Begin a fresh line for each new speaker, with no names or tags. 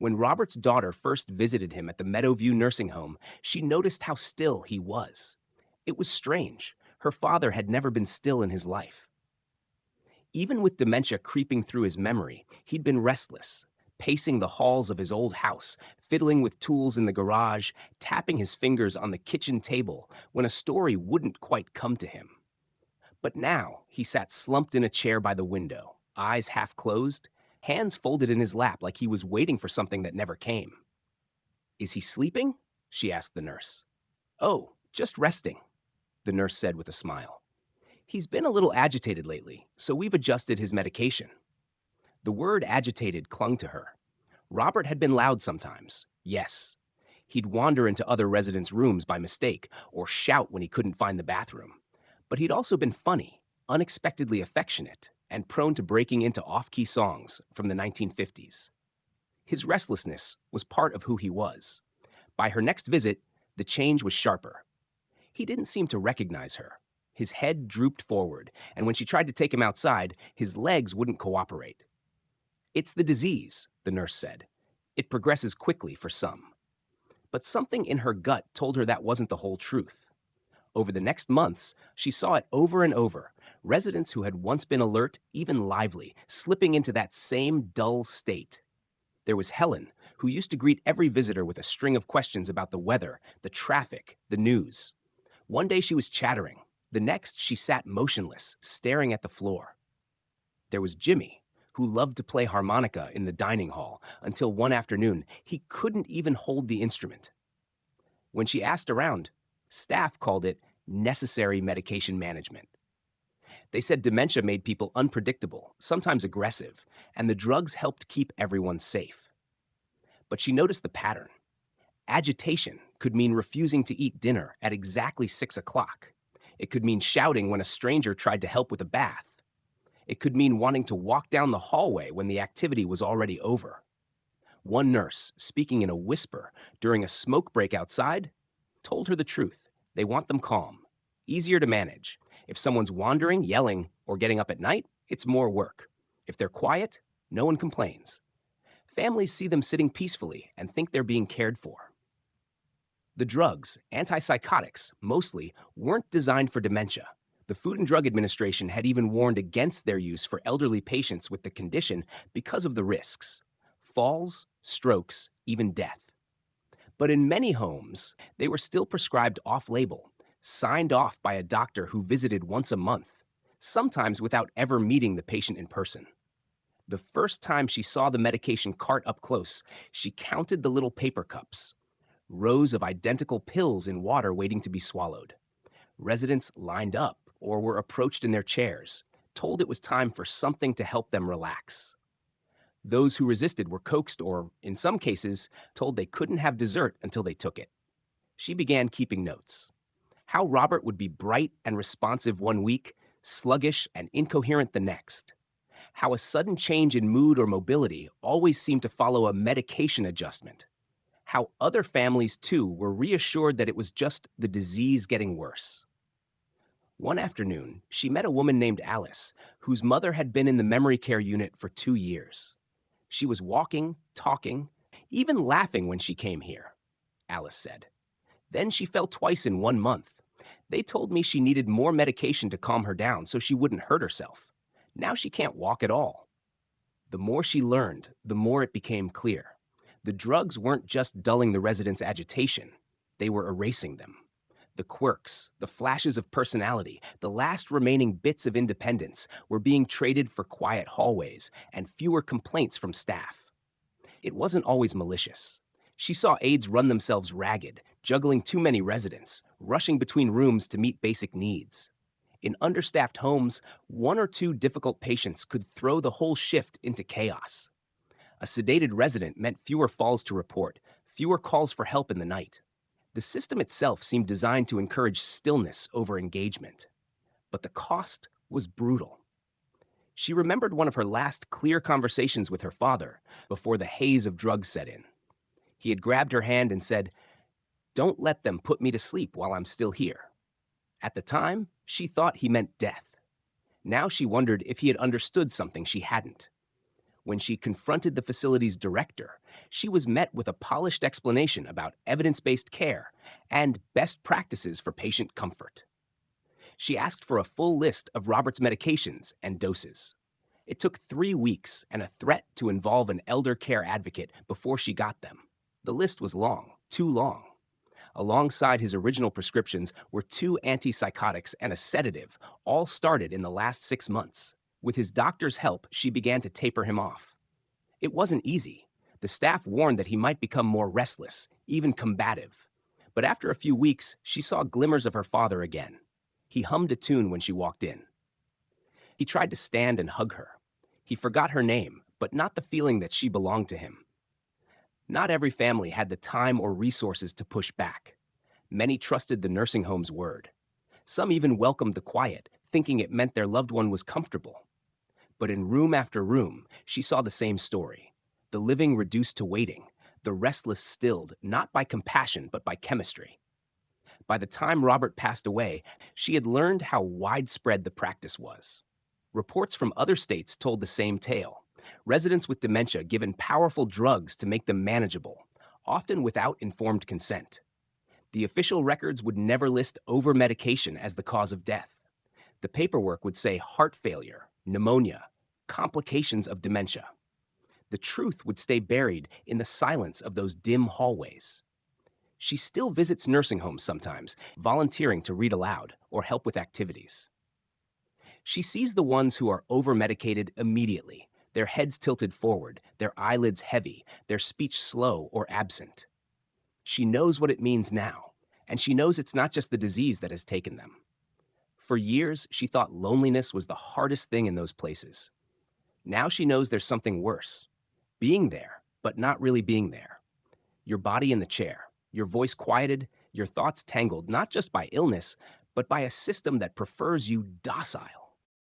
When Robert's daughter first visited him at the Meadowview nursing home, she noticed how still he was. It was strange. Her father had never been still in his life. Even with dementia creeping through his memory, he'd been restless, pacing the halls of his old house, fiddling with tools in the garage, tapping his fingers on the kitchen table when a story wouldn't quite come to him. But now he sat slumped in a chair by the window, eyes half closed, hands folded in his lap like he was waiting for something that never came. "Is he sleeping?" she asked the nurse. "Oh, just resting," the nurse said with a smile. "He's been a little agitated lately, so we've adjusted his medication." The word agitated clung to her. Robert had been loud sometimes, yes. He'd wander into other residents' rooms by mistake or shout when he couldn't find the bathroom. But he'd also been funny, unexpectedly affectionate, and prone to breaking into off-key songs from the 1950s. His restlessness was part of who he was. By her next visit, the change was sharper. He didn't seem to recognize her. His head drooped forward, and when she tried to take him outside, his legs wouldn't cooperate. "It's the disease," the nurse said. "It progresses quickly for some." But something in her gut told her that wasn't the whole truth. Over the next months, she saw it over and over. Residents who had once been alert, even lively, slipping into that same dull state. There was Helen, who used to greet every visitor with a string of questions about the weather, the traffic, the news. One day she was chattering. The next, she sat motionless, staring at the floor. There was Jimmy, who loved to play harmonica in the dining hall until one afternoon he couldn't even hold the instrument. When she asked around, staff called it necessary medication management. They said dementia made people unpredictable, sometimes aggressive, and the drugs helped keep everyone safe. But she noticed the pattern. Agitation could mean refusing to eat dinner at exactly 6 o'clock. It could mean shouting when a stranger tried to help with a bath. It could mean wanting to walk down the hallway when the activity was already over. One nurse, speaking in a whisper during a smoke break outside, told her the truth. They want them calm, easier to manage. If someone's wandering, yelling, or getting up at night, it's more work. If they're quiet, no one complains. Families see them sitting peacefully and think they're being cared for. The drugs, antipsychotics, mostly, weren't designed for dementia. The Food and Drug Administration had even warned against their use for elderly patients with the condition because of the risks: falls, strokes, even death. But in many homes, they were still prescribed off-label, signed off by a doctor who visited once a month, sometimes without ever meeting the patient in person. The first time she saw the medication cart up close, she counted the little paper cups, rows of identical pills in water waiting to be swallowed. Residents lined up or were approached in their chairs, told it was time for something to help them relax. Those who resisted were coaxed or, in some cases, told they couldn't have dessert until they took it. She began keeping notes. How Robert would be bright and responsive one week, sluggish and incoherent the next. How a sudden change in mood or mobility always seemed to follow a medication adjustment. How other families, too, were reassured that it was just the disease getting worse. One afternoon, she met a woman named Alice, whose mother had been in the memory care unit for 2 years. She was walking, talking, even laughing when she came here, Alice said. Then she fell twice in 1 month. They told me she needed more medication to calm her down so she wouldn't hurt herself. Now she can't walk at all. The more she learned, the more it became clear. The drugs weren't just dulling the residents' agitation, they were erasing them. The quirks, the flashes of personality, the last remaining bits of independence were being traded for quiet hallways and fewer complaints from staff. It wasn't always malicious. She saw aides run themselves ragged, juggling too many residents, rushing between rooms to meet basic needs. In understaffed homes, 1 or 2 difficult patients could throw the whole shift into chaos. A sedated resident meant fewer falls to report, fewer calls for help in the night. The system itself seemed designed to encourage stillness over engagement. But the cost was brutal. She remembered one of her last clear conversations with her father before the haze of drugs set in. He had grabbed her hand and said, "Don't let them put me to sleep while I'm still here." At the time, she thought he meant death. Now she wondered if he had understood something she hadn't. When she confronted the facility's director, she was met with a polished explanation about evidence-based care and best practices for patient comfort. She asked for a full list of Robert's medications and doses. It took 3 weeks and a threat to involve an elder care advocate before she got them. The list was long, too long. Alongside his original prescriptions were 2 antipsychotics and a sedative, all started in the last 6 months. With his doctor's help, she began to taper him off. It wasn't easy. The staff warned that he might become more restless, even combative. But after a few weeks, she saw glimmers of her father again. He hummed a tune when she walked in. He tried to stand and hug her. He forgot her name, but not the feeling that she belonged to him. Not every family had the time or resources to push back. Many trusted the nursing home's word. Some even welcomed the quiet, thinking it meant their loved one was comfortable. But in room after room, she saw the same story. The living reduced to waiting, the restless stilled, not by compassion, but by chemistry. By the time Robert passed away, she had learned how widespread the practice was. Reports from other states told the same tale. Residents with dementia given powerful drugs to make them manageable, often without informed consent. The official records would never list overmedication as the cause of death. The paperwork would say heart failure, pneumonia, complications of dementia. The truth would stay buried in the silence of those dim hallways. She still visits nursing homes sometimes, volunteering to read aloud or help with activities. She sees the ones who are overmedicated immediately, their heads tilted forward, their eyelids heavy, their speech slow or absent. She knows what it means now, and she knows it's not just the disease that has taken them. For years, she thought loneliness was the hardest thing in those places. Now she knows there's something worse. Being there, but not really being there. Your body in the chair, your voice quieted, your thoughts tangled not just by illness, but by a system that prefers you docile.